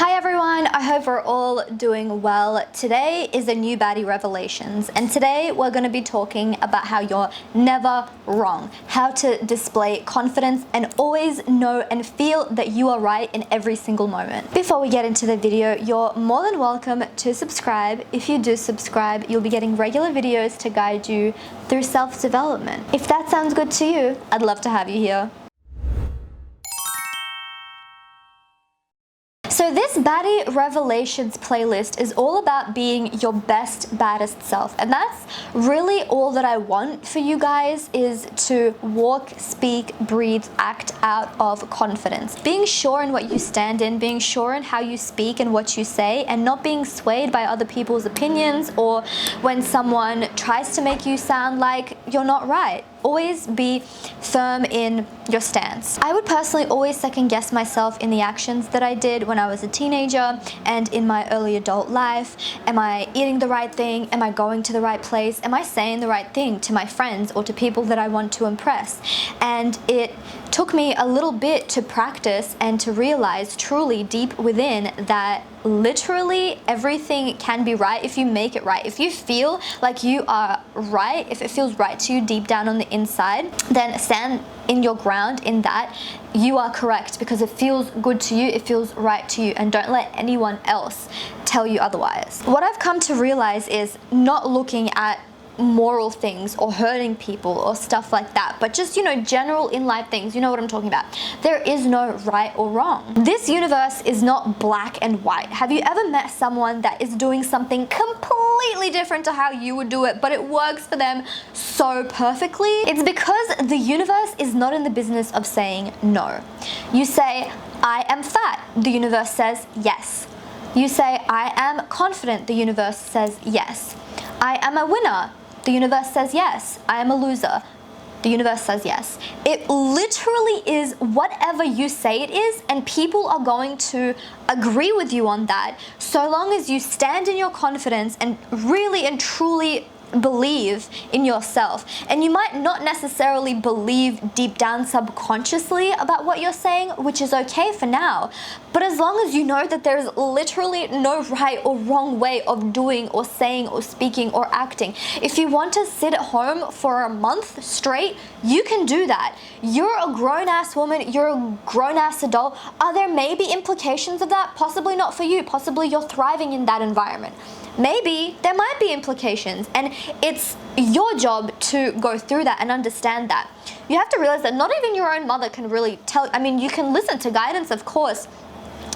Hi everyone, I hope we're all doing well. Today is a new baddie revelations, and today we're going to be talking about how you're never wrong, how to display confidence and always know and feel that you are right in every single moment. Before we get into the video, you're more than welcome to subscribe. If you do subscribe, you'll be getting regular videos to guide you through self-development. If that sounds good to you, I'd love to have you here. So this baddie revelations playlist is all about being your best, baddest self. And that's really all that I want for you guys, is to walk, speak, breathe, act out of confidence. Being sure in what you stand in, being sure in how you speak and what you say, and not being swayed by other people's opinions or when someone tries to make you sound like you're not right. Always be firm in your stance. I would personally always second guess myself in the actions that I did when I was a teenager and in my early adult life. Am I eating the right thing? Am I going to the right place? Am I saying the right thing to my friends or to people that I want to impress? And it took me a little bit to practice and to realize truly deep within that literally everything can be right if you make it right. If you feel like you are right, if it feels right to you deep down on the inside, then stand in your ground in that you are correct because it feels good to you, it feels right to you, and don't let anyone else tell you otherwise. What I've come to realize is not looking at moral things or hurting people or stuff like that, but just, general in life things. You know what I'm talking about. There is no right or wrong. This universe is not black and white. Have you ever met someone that is doing something completely different to how you would do it, but it works for them so perfectly? It's because the universe is not in the business of saying no. You say, I am fat. The universe says yes. You say, I am confident. The universe says yes. I am a winner. The universe says yes. I am a loser. The universe says yes. It literally is whatever you say it is, and people are going to agree with you on that, so long as you stand in your confidence and really and truly believe in yourself. And you might not necessarily believe deep down subconsciously about what you're saying, which is okay for now, but as long as you know that there's literally no right or wrong way of doing or saying or speaking or acting. If you want to sit at home for a month straight, you can do that. You're a grown-ass woman, you're a grown-ass adult. Are there maybe implications of that? Possibly not for you. Possibly you're thriving in that environment. Maybe there might be implications, and it's your job to go through that and understand that. You have to realize that not even your own mother can really tell. I mean, you can listen to guidance, of course,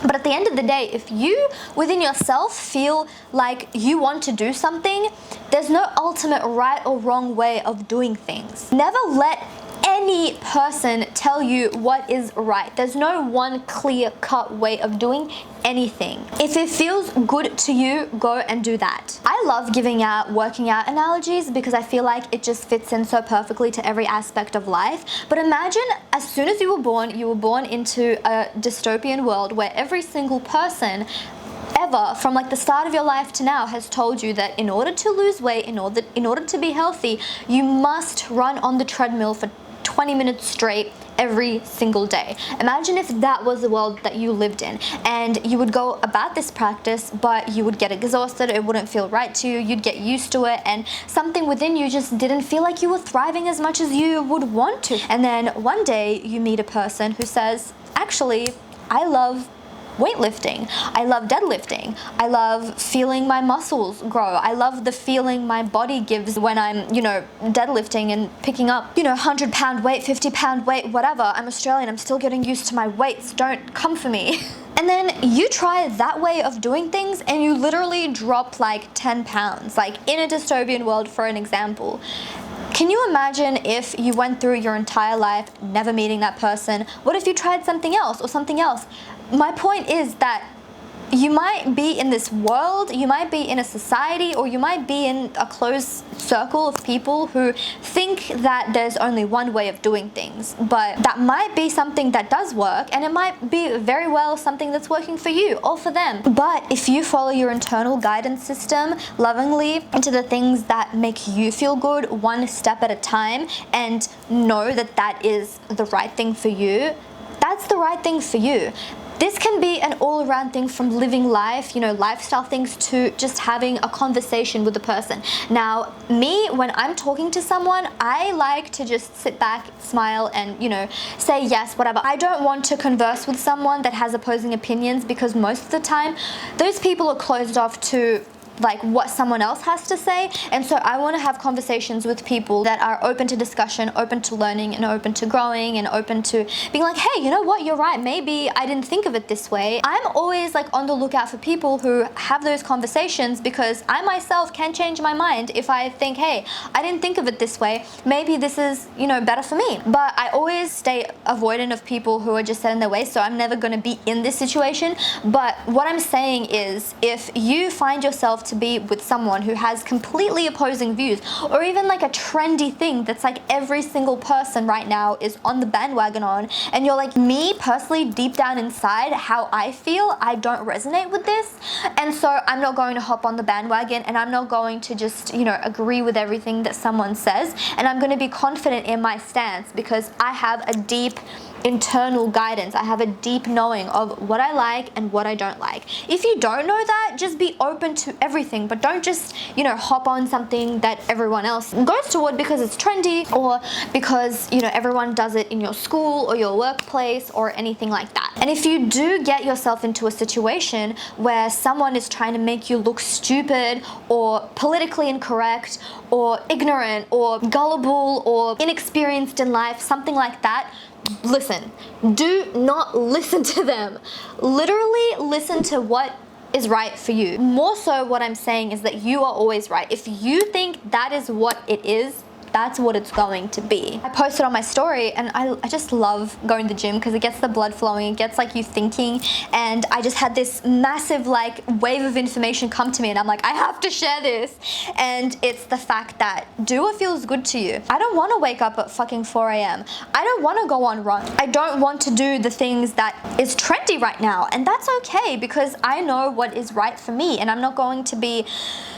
but at the end of the day, if you within yourself feel like you want to do something, there's no ultimate right or wrong way of doing things. Never let any person tell you what is right. There's no one clear-cut way of doing anything. If it feels good to you, go and do that. I love giving out working out analogies because I feel like it just fits in so perfectly to every aspect of life. But imagine as soon as you were born into a dystopian world where every single person ever, from like the start of your life to now, has told you that in order to lose weight, in order to be healthy, you must run on the treadmill for 20 minutes straight every single day. Imagine if that was the world that you lived in, and you would go about this practice, but you would get exhausted, it wouldn't feel right to you, you'd get used to it, and something within you just didn't feel like you were thriving as much as you would want to. And then one day you meet a person who says, actually, I love weightlifting. I love deadlifting. I love feeling my muscles grow. I love the feeling my body gives when I'm, deadlifting and picking up, 100-pound weight, 50-pound weight, whatever. I'm Australian. I'm still getting used to my weights. Don't come for me. And then you try that way of doing things and you literally drop like 10 pounds, like in a dystopian world, for an example. Can you imagine if you went through your entire life never meeting that person? What if you tried something else or something else? My point is that you might be in this world, you might be in a society, or you might be in a close circle of people who think that there's only one way of doing things. But that might be something that does work, and it might be very well something that's working for you or for them. But if you follow your internal guidance system lovingly into the things that make you feel good one step at a time, and know that that is the right thing for you, that's the right thing for you. This can be an all-around thing from living life, you know, lifestyle things, to just having a conversation with the person. Now, me, when I'm talking to someone, I like to just sit back, smile, and, you know, say yes, whatever. I don't want to converse with someone that has opposing opinions, because most of the time, those people are closed off to like what someone else has to say. And so I want to have conversations with people that are open to discussion, open to learning, and open to growing, and open to being like, hey, you know what, you're right, maybe I didn't think of it this way. I'm always like on the lookout for people who have those conversations, because I myself can change my mind if I think, hey, I didn't think of it this way, maybe this is, you know, better for me. But I always stay avoidant of people who are just set in their way, so I'm never going to be in this situation. But what I'm saying is, if you find yourself to be with someone who has completely opposing views, or even like a trendy thing that's like every single person right now is on the bandwagon on, and you're like, me personally, deep down inside, how I feel, I don't resonate with this, and so I'm not going to hop on the bandwagon, and I'm not going to just, you know, agree with everything that someone says, and I'm going to be confident in my stance, because I have a deep internal guidance. I have a deep knowing of what I like and what I don't like. If you don't know that, just be open to everything, but don't just, you know, hop on something that everyone else goes toward because it's trendy, or because, you know, everyone does it in your school or your workplace or anything like that. And if you do get yourself into a situation where someone is trying to make you look stupid or politically incorrect or ignorant or gullible or inexperienced in life, something like that, listen. Do not listen to them. Literally listen to what is right for you. More so, what I'm saying is that you are always right. If you think that is what it is, that's what it's going to be. I posted on my story, and I just love going to the gym because it gets the blood flowing, it gets like you thinking, and I just had this massive like wave of information come to me, and I'm like, I have to share this. And it's the fact that do what feels good to you. I don't want to wake up at fucking 4 a.m. I don't want to go on run. I don't want to do the things that is trendy right now, and that's okay, because I know what is right for me, and I'm not going to be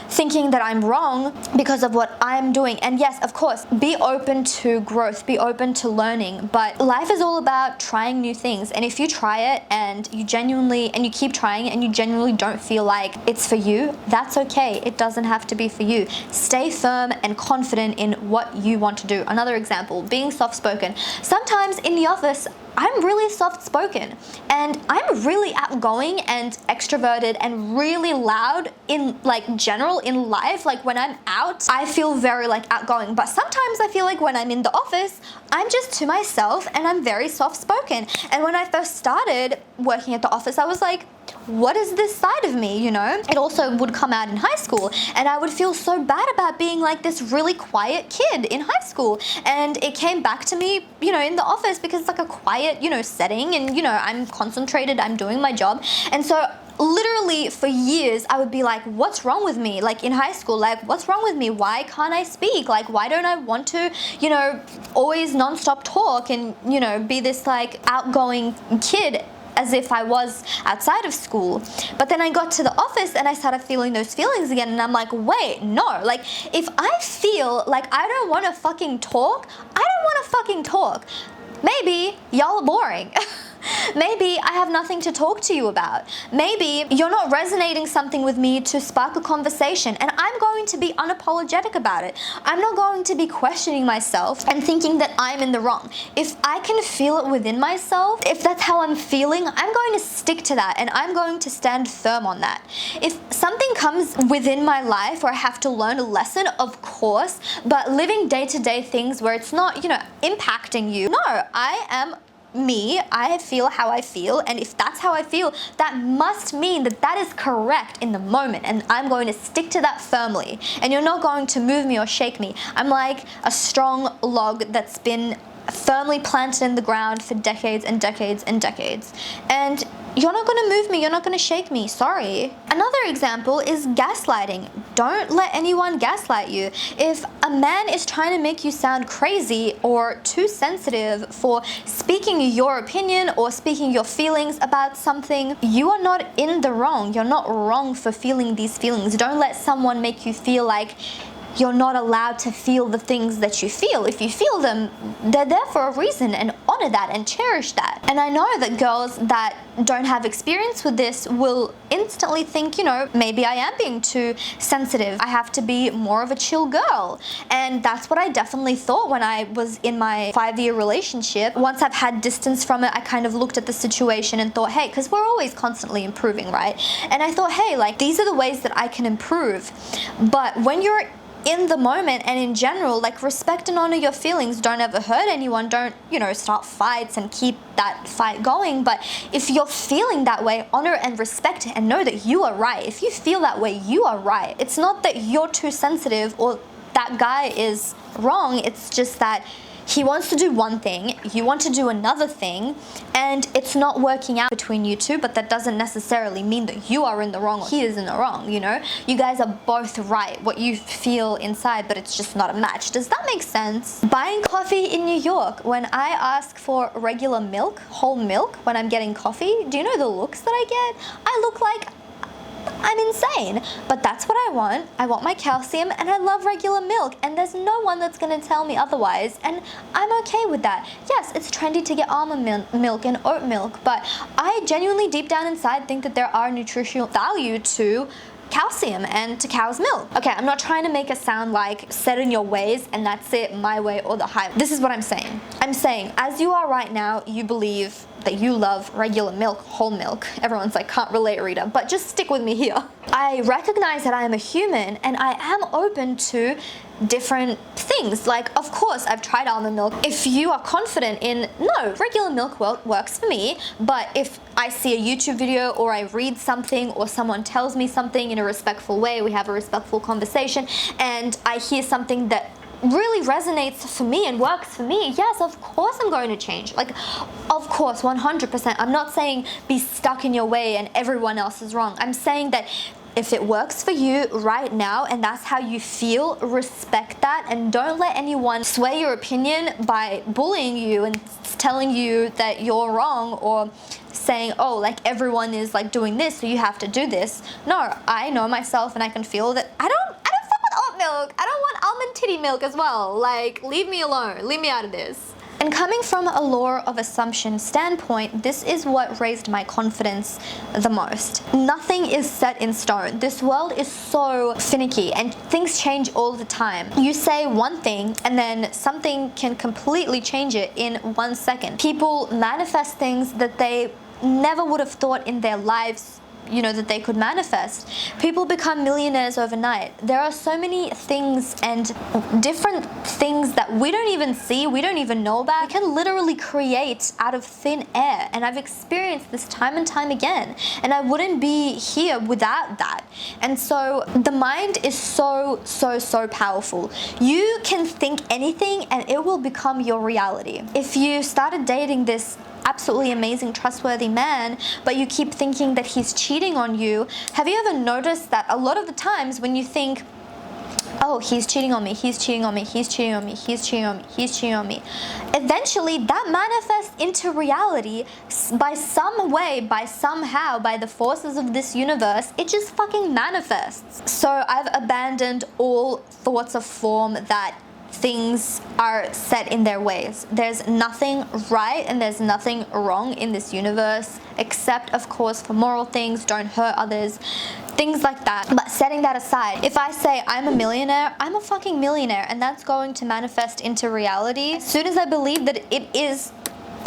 thinking that I'm wrong because of what I'm doing. And yes, of course, be open to growth, be open to learning, but life is all about trying new things. And if you try it and you genuinely, and you keep trying it and you genuinely don't feel like it's for you, that's okay. It doesn't have to be for you. Stay firm and confident in what you want to do. Another example, being soft-spoken. Sometimes in the office, I'm really soft-spoken, and I'm really outgoing and extroverted and really loud in like general in life. Like when I'm out, I feel very like outgoing, but sometimes I feel like when I'm in the office, I'm just to myself and I'm very soft-spoken. And when I first started working at the office, I was like, what is this side of me, you know? It also would come out in high school, and I would feel so bad about being like this really quiet kid in high school. And it came back to me, you know, in the office, because it's like a quiet, you know, setting, and, you know, I'm concentrated, I'm doing my job. And so literally for years I would be like, what's wrong with me? Like in high school, like, what's wrong with me? Why can't I speak? Like, why don't I want to, you know, always nonstop talk and, you know, be this like outgoing kid as if I was outside of school? But then I got to the office and I started feeling those feelings again, and I'm like, wait, no, like if I feel like I don't want to fucking talk, I don't want to fucking talk. Maybe y'all are boring. Maybe I have nothing to talk to you about. Maybe you're not resonating something with me to spark a conversation, and I'm going to be unapologetic about it. I'm not going to be questioning myself and thinking that I'm in the wrong. If I can feel it within myself, if that's how I'm feeling, I'm going to stick to that, and I'm going to stand firm on that. If something comes within my life where I have to learn a lesson, of course, but living day-to-day things where it's not, you know, impacting you, no, I am me, I feel how I feel, and if that's how I feel, that must mean that that is correct in the moment, and I'm going to stick to that firmly, and you're not going to move me or shake me. I'm like a strong log that's been firmly planted in the ground for decades and decades and decades, and you're not going to move me, you're not going to shake me, sorry. Another example is gaslighting. Don't let anyone gaslight you. If a man is trying to make you sound crazy or too sensitive for speaking your opinion or speaking your feelings about something, you are not in the wrong. You're not wrong for feeling these feelings. Don't let someone make you feel like you're not allowed to feel the things that you feel. If you feel them, they're there for a reason, and honor that and cherish that. And I know that girls that don't have experience with this will instantly think, you know, maybe I am being too sensitive. I have to be more of a chill girl. And that's what I definitely thought when I was in my 5-year relationship. Once I've had distance from it, I kind of looked at the situation and thought, hey, because we're always constantly improving, right? And I thought, hey, like, these are the ways that I can improve. But when you're in the moment and in general, like, respect and honor your feelings. Don't ever hurt anyone. Don't, you know, start fights and keep that fight going. But if you're feeling that way, honor and respect it and know that you are right. If you feel that way, you are right. It's not that you're too sensitive or that guy is wrong. It's just that he wants to do one thing, you want to do another thing, and it's not working out between you two, but that doesn't necessarily mean that you are in the wrong or he is in the wrong, you know? You guys are both right, what you feel inside, but it's just not a match. Does that make sense? Buying coffee in New York. When I ask for regular milk, whole milk, when I'm getting coffee, do you know the looks that I get? I look like I'm insane, but that's what I want. I want my calcium and I love regular milk, and there's no one that's gonna tell me otherwise, and I'm okay with that. Yes, it's trendy to get almond milk and oat milk, but I genuinely deep down inside think that there are nutritional value to calcium and to cow's milk. Okay, I'm not trying to make it sound like set in your ways and that's it, my way or the highway. This is what I'm saying. I'm saying, as you are right now, you believe that you love regular milk, whole milk. Everyone's like, can't relate, Rita, but just stick with me here. I recognize that I am a human and I am open to different things. Like, of course, I've tried almond milk. If you are confident in, no, regular milk works for me, but if I see a YouTube video or I read something or someone tells me something in a respectful way, we have a respectful conversation, and I hear something that really resonates for me and works for me, yes, of course I'm going to change. Like, of course, 100%. I'm not saying be stuck in your way and everyone else is wrong. I'm saying that if it works for you right now and that's how you feel, respect that, and don't let anyone sway your opinion by bullying you and telling you that you're wrong or saying, oh, like everyone is like doing this, so you have to do this. No, I know myself and I can feel that I don't fuck with oat milk. I don't want almond titty milk as well. Like, leave me alone. Leave me out of this. And coming from a law of assumption standpoint, this is what raised my confidence the most. Nothing is set in stone. This world is so finicky and things change all the time. You say one thing and then something can completely change it in 1 second. People manifest things that they never would have thought in their lives, you know, that they could manifest. People become millionaires overnight. There are so many things and different things that we don't even see, we don't even know about. We can literally create out of thin air, and I've experienced this time and time again, and I wouldn't be here without that. And so the mind is so powerful. You can think anything and it will become your reality. If you started dating this absolutely amazing, trustworthy man, but you keep thinking that he's cheating on you, have you ever noticed that a lot of the times when you think, oh, he's cheating on me, he's cheating on me, he's cheating on me, he's cheating on me, he's cheating on me, eventually that manifests into reality by some way, by somehow, by the forces of this universe. It just fucking manifests. So I've abandoned all thoughts of form that things are set in their ways. There's nothing right and there's nothing wrong in this universe, except of course for moral things, don't hurt others, things like that. But setting that aside, if I say I'm a millionaire, I'm a fucking millionaire, and that's going to manifest into reality as soon as I believe that it is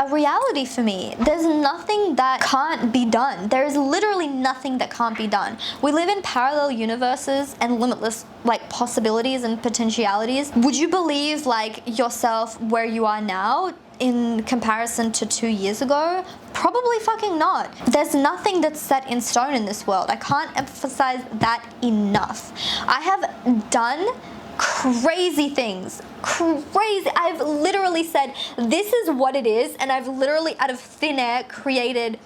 a reality for me. There's nothing that can't be done. There is literally nothing that can't be done. We live in parallel universes and limitless like possibilities and potentialities. Would you believe like yourself where you are now in comparison to 2 years ago? Probably fucking not. There's nothing that's set in stone in this world. I can't emphasize that enough. I have done crazy things. Crazy. I've literally said, this is what it is, and I've literally out of thin air created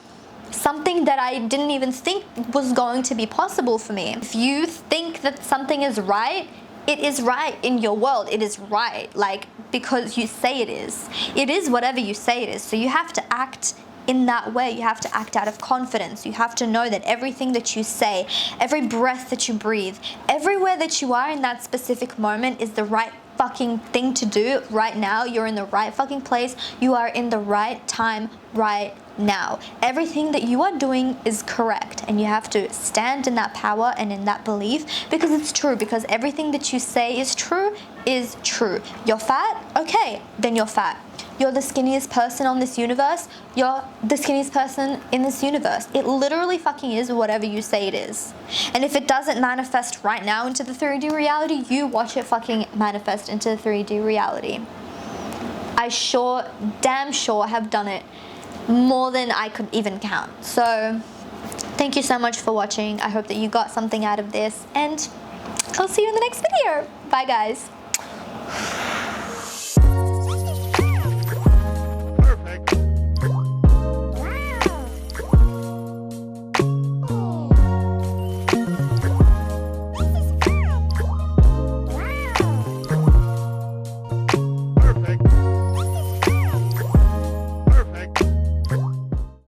something that I didn't even think was going to be possible for me. If you think that something is right, it is right in your world. It is right, like, because you say it is. It is whatever you say it is. So you have to act in that way. You have to act out of confidence. You have to know that everything that you say, every breath that you breathe, everywhere that you are in that specific moment is the right fucking thing to do right now. You're in the right fucking place. You are in the right time right now. Everything that you are doing is correct, and you have to stand in that power and in that belief, because it's true, because everything that you say is true is true. You're fat? Okay, then you're fat. You're the skinniest person on this universe? You're the skinniest person in this universe. It literally fucking is whatever you say it is. And if it doesn't manifest right now into the 3D reality, you watch it fucking manifest into the 3D reality. I damn sure have done it more than I could even count. So thank you so much for watching. I hope that you got something out of this, and I'll see you in the next video. Bye guys.